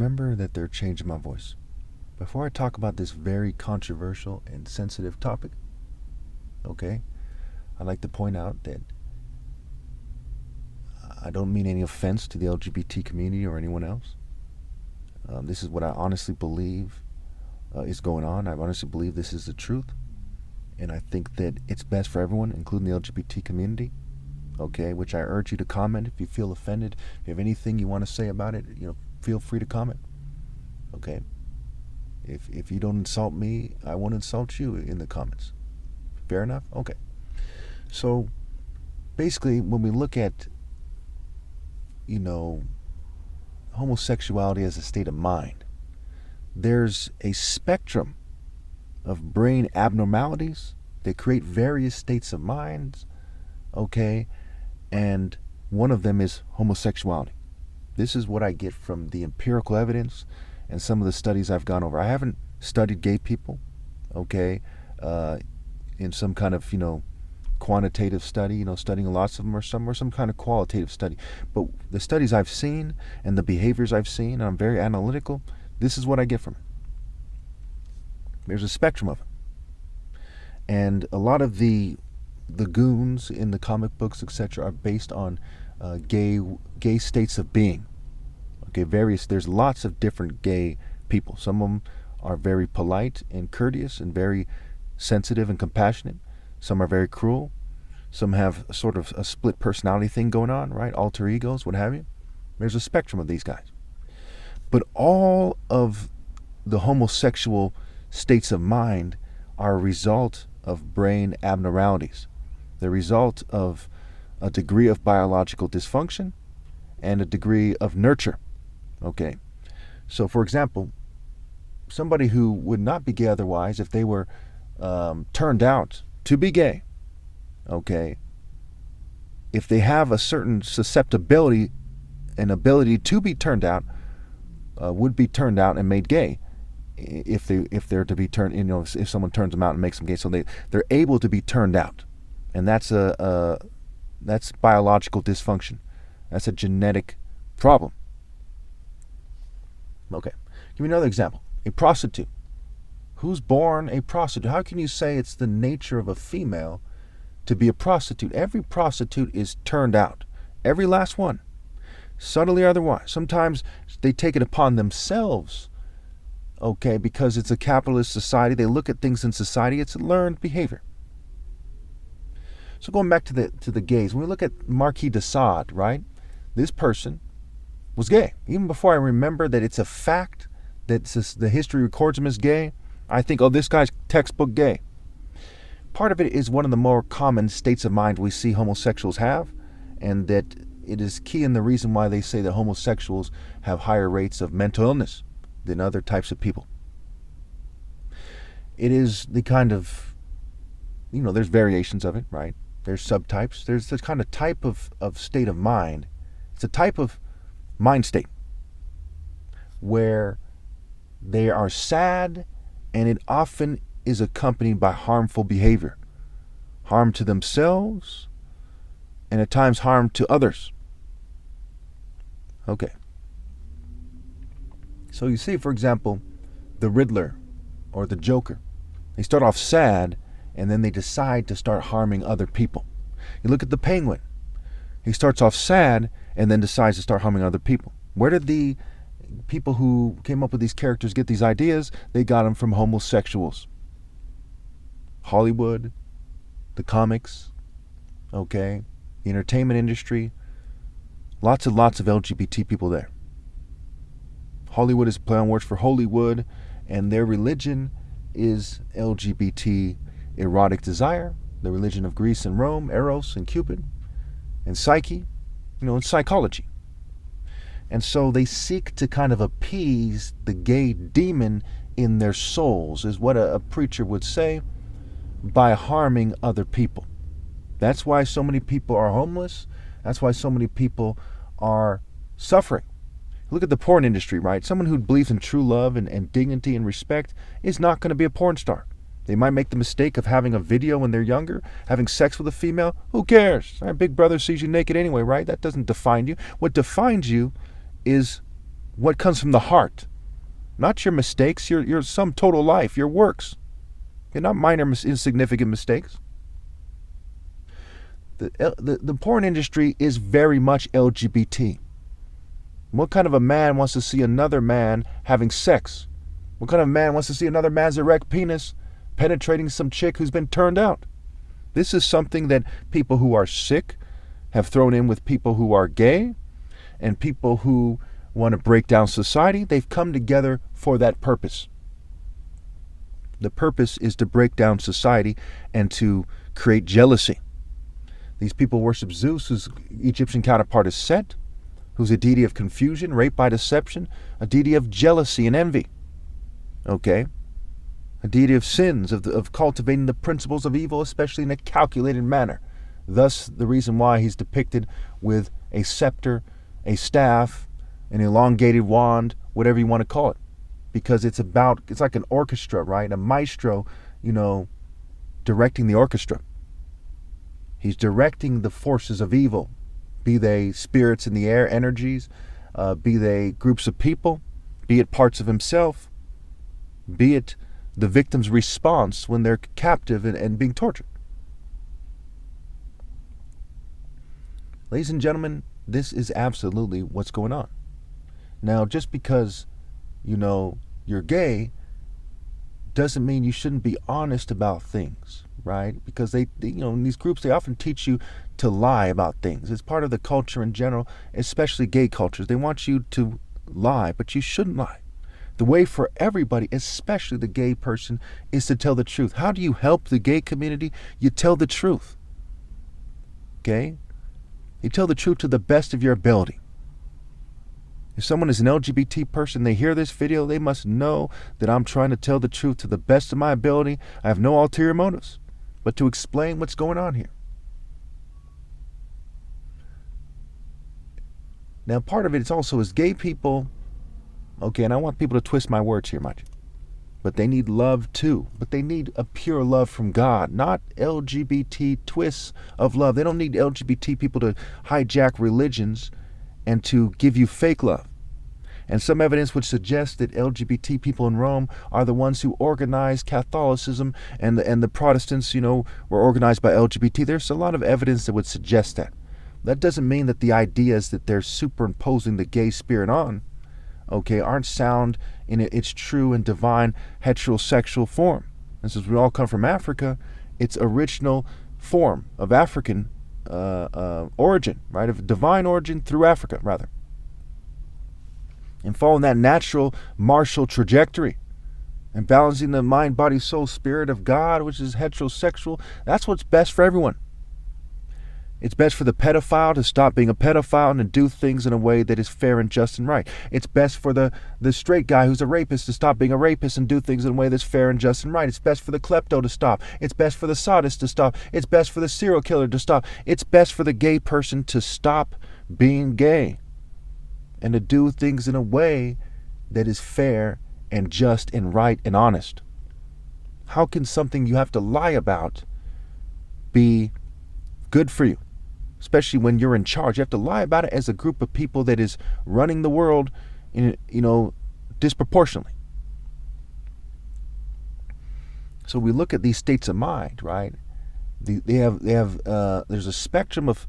Remember that they're changing my voice. Before I talk about this very controversial and sensitive topic, okay, I'd like to point out that I don't mean any offense to the LGBT community or anyone else. This is what I honestly believe is going on. I honestly believe this is the truth. And I think that it's best for everyone, including the LGBT community. Okay, which I urge you to comment if you feel offended. If you have anything you want to say about it, feel free to comment. Okay. If you don't insult me, I won't insult you in the comments. Fair enough? Okay. So basically, when we look at homosexuality as a state of mind, there's a spectrum of brain abnormalities that create various states of mind, okay, and one of them is homosexuality. This is what I get from the empirical evidence and some of the studies I've gone over. I haven't studied gay people, okay, in some kind of, quantitative study, studying lots of them, or some kind of qualitative study. But the studies I've seen and the behaviors I've seen, and I'm very analytical, this is what I get from it. There's a spectrum of it. And a lot of the goons in the comic books, etc., are based on gay states of being. Okay, there's lots of different gay people. Some of them are very polite and courteous and very sensitive and compassionate. Some are very cruel. Some have sort of a split personality thing going on, right? Alter egos, what have you. There's a spectrum of these guys. But all of the homosexual states of mind are a result of brain abnormalities. The result of a degree of biological dysfunction and a degree of nurture. Okay. So, for example, somebody who would not be gay otherwise, if they were turned out to be gay, okay, if they have a certain susceptibility and ability to be turned out, would be turned out and made gay if they're to be turned, if someone turns them out and makes them gay. So they're able to be turned out. And that's that's biological dysfunction. That's a genetic problem. Okay. Give me another example. A prostitute. Who's born a prostitute? How can you say it's the nature of a female to be a prostitute? Every prostitute is turned out. Every last one. Subtly or otherwise. Sometimes they take it upon themselves, okay, because it's a capitalist society. They look at things in society. It's a learned behavior. So going back to the gays, when we look at Marquis de Sade, right? This person was gay. Even before I remember that it's a fact that the history records him as gay, I think, oh, this guy's textbook gay. Part of it is one of the more common states of mind we see homosexuals have, and that it is key in the reason why they say that homosexuals have higher rates of mental illness than other types of people. It is the kind of, there's variations of it, right? There's subtypes. There's this kind of type of state of mind. It's a type of mind state where they are sad, and it often is accompanied by harmful behavior. Harm to themselves, and at times harm to others. Okay. So you see, for example, the Riddler or the Joker. They start off sad, and then they decide to start harming other people. You look at the Penguin. He starts off sad, and then decides to start harming other people. Where did the people who came up with these characters get these ideas? They got them from homosexuals. Hollywood, the comics, okay, the entertainment industry, lots of LGBT people there. Hollywood is a play on words for Holywood, and their religion is LGBT erotic desire, the religion of Greece and Rome, Eros and Cupid, and Psyche, and psychology. And so they seek to kind of appease the gay demon in their souls, is what a preacher would say, by harming other people. That's why so many people are homeless. That's why so many people are suffering. Look at the porn industry, right? Someone who believes in true love and dignity and respect is not going to be a porn star. They might make the mistake of having a video when they're younger, having sex with a female. Who cares? Big brother sees you naked anyway, right? That doesn't define you. What defines you is what comes from the heart, not your mistakes, your sum total life, your works. They're not minor, insignificant mistakes. The porn industry is very much LGBT. What kind of a man wants to see another man having sex? What kind of man wants to see another man's erect penis penetrating some chick who's been turned out? This is something that people who are sick have thrown in with people who are gay and people who want to break down society. They've come together for that purpose. The purpose is to break down society and to create jealousy. These people worship Zeus, whose Egyptian counterpart is Set, who's a deity of confusion, rape by deception, a deity of jealousy and envy. Okay? A deity of sins, of cultivating the principles of evil, especially in a calculated manner. Thus, the reason why he's depicted with a scepter, a staff, an elongated wand, whatever you want to call it. Because it's like an orchestra, right? A maestro, directing the orchestra. He's directing the forces of evil, be they spirits in the air, energies, be they groups of people, be it parts of himself, be it the victim's response when they're captive and being tortured. Ladies and gentlemen, this is absolutely what's going on. Now, just because, you're gay doesn't mean you shouldn't be honest about things, right? Because they in these groups, they often teach you to lie about things. It's part of the culture in general, especially gay cultures. They want you to lie, but you shouldn't lie. The way for everybody, especially the gay person, is to tell the truth. How do you help the gay community? You tell the truth. Okay? You tell the truth to the best of your ability. If someone is an LGBT person, they hear this video, they must know that I'm trying to tell the truth to the best of my ability. I have no ulterior motives, but to explain what's going on here. Now, part of it also is gay people, okay, and I want people to twist my words here, mind you, but they need love too. But they need a pure love from God, not LGBT twists of love. They don't need LGBT people to hijack religions and to give you fake love. And some evidence would suggest that LGBT people in Rome are the ones who organized Catholicism, and the Protestants, were organized by LGBT. There's a lot of evidence that would suggest that. That doesn't mean that the ideas that they're superimposing the gay spirit on, okay, aren't sound in its true and divine heterosexual form. And since we all come from Africa, its original form of African origin, right, of divine origin through Africa, rather. And following that natural martial trajectory and balancing the mind, body, soul, spirit of God, which is heterosexual, that's what's best for everyone. It's best for the pedophile to stop being a pedophile and to do things in a way that is fair and just and right. It's best for the straight guy who's a rapist to stop being a rapist and do things in a way that's fair and just and right. It's best for the klepto to stop. It's best for the sadist to stop. It's best for the serial killer to stop. It's best for the gay person to stop being gay and to do things in a way that is fair and just and right and honest. How can something you have to lie about be good for you? Especially when you're in charge. You have to lie about it as a group of people that is running the world disproportionately. So we look at these states of mind, right? There's a spectrum of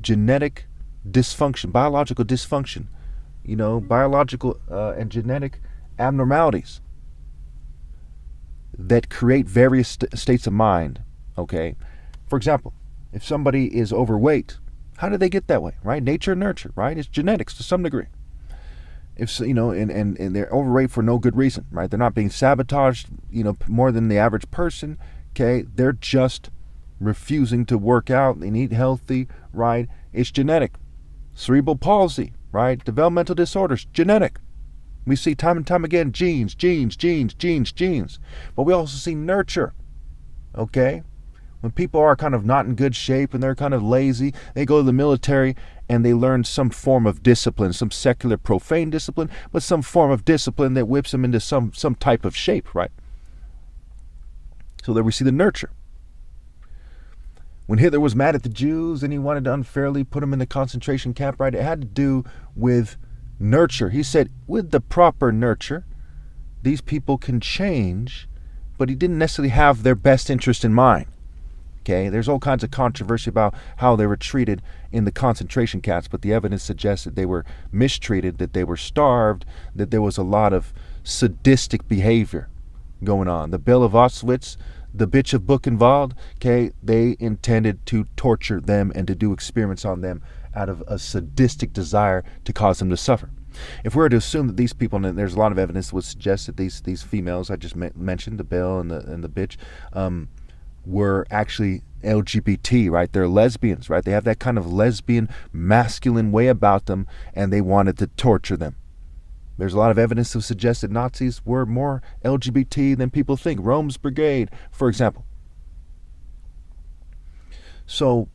genetic dysfunction, biological dysfunction, biological and genetic abnormalities that create various states of mind, okay? For example, if somebody is overweight, how did they get that way, right? Nature and nurture, right? It's genetics to some degree. If and they're overweight for no good reason, right? They're not being sabotaged, more than the average person, okay? They're just refusing to work out and eat healthy, right? It's genetic. Cerebral palsy, right? Developmental disorders, genetic. We see time and time again, genes. But we also see nurture, okay? When people are kind of not in good shape and they're kind of lazy, they go to the military and they learn some form of discipline, some secular profane discipline, but some form of discipline that whips them into some type of shape, right? So there we see the nurture. When Hitler was mad at the Jews and he wanted to unfairly put them in the concentration camp, right, it had to do with nurture. He said with the proper nurture, these people can change, but he didn't necessarily have their best interest in mind. Okay, there's all kinds of controversy about how they were treated in the concentration camps, but the evidence suggests that they were mistreated, that they were starved, that there was a lot of sadistic behavior going on. The Belle of Auschwitz, the bitch of Buchenwald, okay, they intended to torture them and to do experiments on them out of a sadistic desire to cause them to suffer. If we were to assume that these people, and there's a lot of evidence that would suggest that these females I just mentioned, the Belle and the bitch, were actually LGBT, right? They're lesbians, right? They have that kind of lesbian, masculine way about them, and they wanted to torture them. There's a lot of evidence to suggest that Nazis were more LGBT than people think. Rome's Brigade, for example. So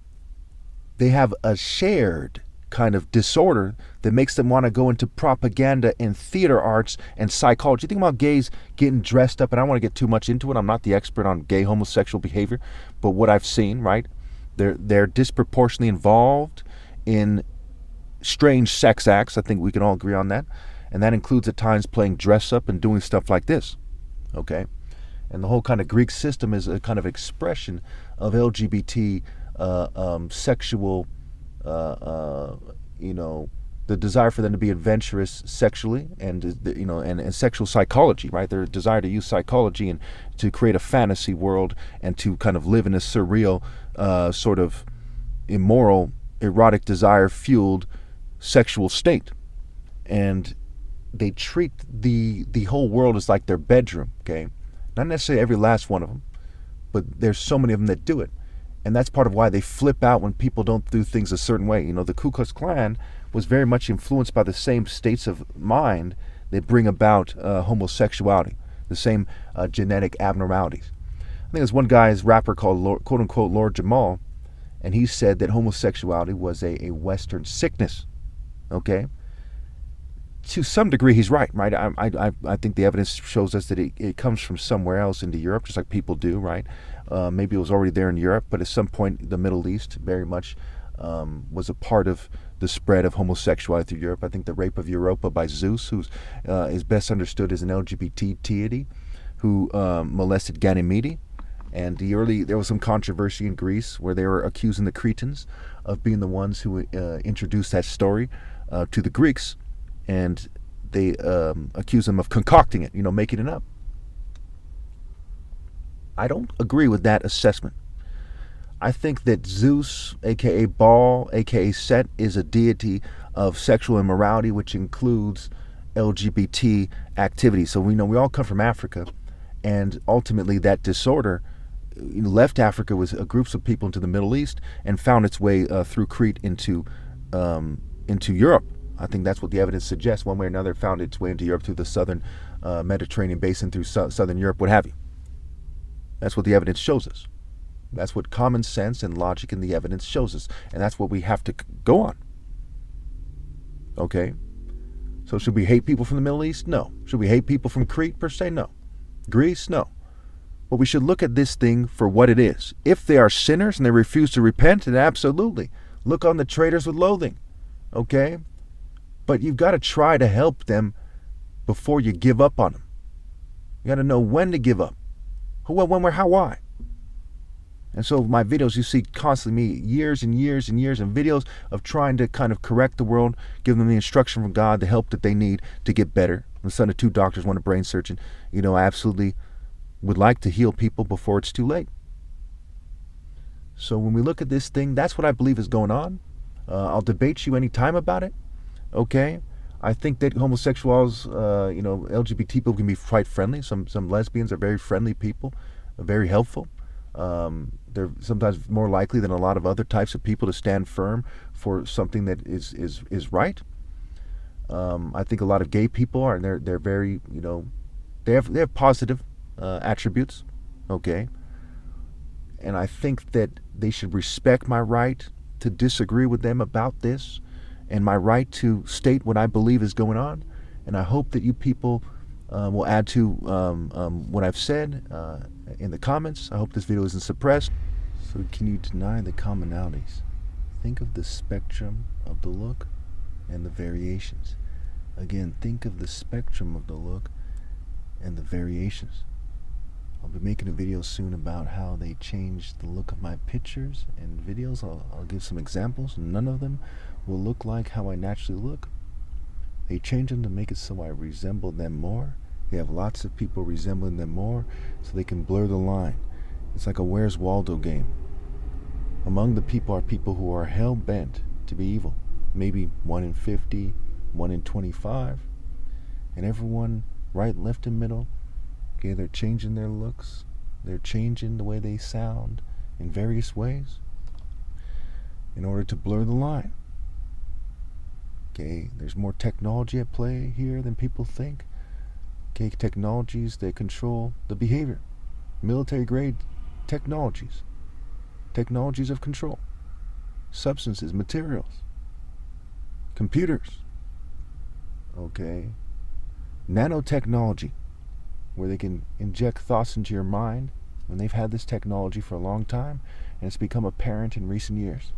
they have a shared kind of disorder that makes them want to go into propaganda and theater arts and psychology. Think about gays getting dressed up, and I don't want to get too much into it. I'm not the expert on gay homosexual behavior, but what I've seen, right, they're disproportionately involved in strange sex acts. I think we can all agree on that. And that includes at times playing dress up and doing stuff like this, okay? And the whole kind of Greek system is a kind of expression of LGBT sexual, the desire for them to be adventurous sexually, and and sexual psychology, right? Their desire to use psychology and to create a fantasy world and to kind of live in a surreal, sort of immoral, erotic desire fueled sexual state. And they treat the whole world as like their bedroom, okay? Not necessarily every last one of them, but there's so many of them that do it. And that's part of why they flip out when people don't do things a certain way. The Ku Klux Klan was very much influenced by the same states of mind that bring about homosexuality, the same genetic abnormalities. I think there's one guy's rapper called quote unquote Lord Jamal, and he said that homosexuality was a Western sickness, okay? To some degree, he's right? I think the evidence shows us that it comes from somewhere else into Europe, just like people do, right? Maybe it was already there in Europe, but at some point, the Middle East very much was a part of the spread of homosexuality through Europe. I think the rape of Europa by Zeus, who is best understood as an LGBT deity who molested Ganymede. And there was some controversy in Greece where they were accusing the Cretans of being the ones who introduced that story to the Greeks. And they accuse them of concocting it, making it up. I don't agree with that assessment. I think that Zeus, aka Baal, aka Set, is a deity of sexual immorality, which includes LGBT activity. So we all come from Africa, and ultimately that disorder left Africa with groups of people into the Middle East and found its way through Crete into Europe. I think that's what the evidence suggests. One way or another, it found its way into Europe through the southern Mediterranean basin, through southern Europe, what have you. That's what the evidence shows us. That's what common sense and logic in the evidence shows us. And that's what we have to go on. Okay? So should we hate people from the Middle East? No. Should we hate people from Crete per se? No. Greece? No. But we should look at this thing for what it is. If they are sinners and they refuse to repent, then absolutely. Look on the traitors with loathing. Okay? But you've got to try to help them before you give up on them. You got to know when to give up. Who, when, where, how, why. And so my videos, you see constantly me years and years and years of videos of trying to kind of correct the world, give them the instruction from God, the help that they need to get better. I'm the son of 2 doctors, 1 a brain surgeon. I absolutely would like to heal people before it's too late. So when we look at this thing, that's what I believe is going on. I'll debate you anytime about it. Okay, I think that homosexuals, LGBT people can be quite friendly. Some lesbians are very friendly people, very helpful. They're sometimes more likely than a lot of other types of people to stand firm for something that is right. I think a lot of gay people are, and they're very, they have positive attributes. Okay, and I think that they should respect my right to disagree with them about this, and my right to state what I believe is going on. And I hope that you people will add to what I've said in the comments. I hope this video isn't suppressed. So can you deny the commonalities? Think of the spectrum of the look and the variations. Again, think of the spectrum of the look and the variations. I'll be making a video soon about how they changed the look of my pictures and videos. I'll give some examples. None of them will look like how I naturally look. They change them to make it so I resemble them more. They have lots of people resembling them more so they can blur the line. It's like a Where's Waldo game. Among the people are people who are hell-bent to be evil. Maybe 1 in 50, 1 in 25. And everyone right, left, and middle, okay, they're changing their looks. They're changing the way they sound in various ways in order to blur the line. Okay, there's more technology at play here than people think. Okay, technologies that control the behavior. Military-grade technologies. Technologies of control. Substances, materials. Computers. Okay. Nanotechnology, where they can inject thoughts into your mind, when they've had this technology for a long time, and it's become apparent in recent years.